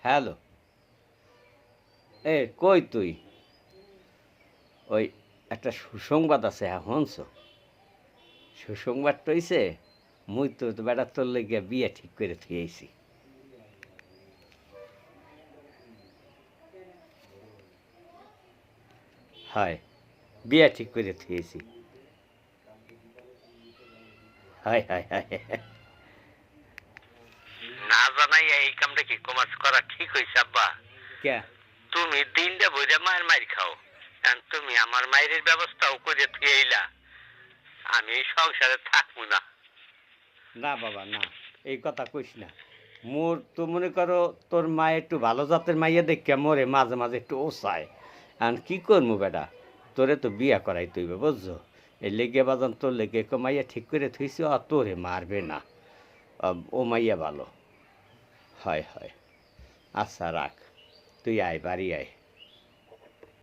Hello, কই তুই? ওই একটা সুসংবাদ আছে, হ্যাঁ শুনছ? সুসংবাদটা হইছে মুই তো বেটা তোর লইগা বিয়া ঠিক করে থুয়েছি। হয়, বিয়া ঠিক করে থুয়েছি। হয় হয় হয়। না জানাই এই কামটা কি কমার্স করা ঠিক হয়েছে আব্বা? কে? তুমি দিনটা বইরা মায়ের মাইর খাও, কারণ তুমি আমার মায়ের ব্যবস্থাও করে থুয়ে এলা। আমি এই সংসারে থাকবো না। না বাবা না, এই কথা কইস না। মোর তো মনে করো তোর মা একটু ভালো জাতের মাইয়া দেখে মোরে মাঝে মাঝে একটু ওসায়। আর কি করবো বেটা, তোরে তো বিয়া করাই তৈবে বুঝছো। এই লেগে বাজান তোর লেগে মাইয়া ঠিক করে থুইছি, আর তোরে মারবে না। ও মাইয়া ভালো। হয় হয়, আচ্ছা রাখ, তুই আয় বাড়ি আয়।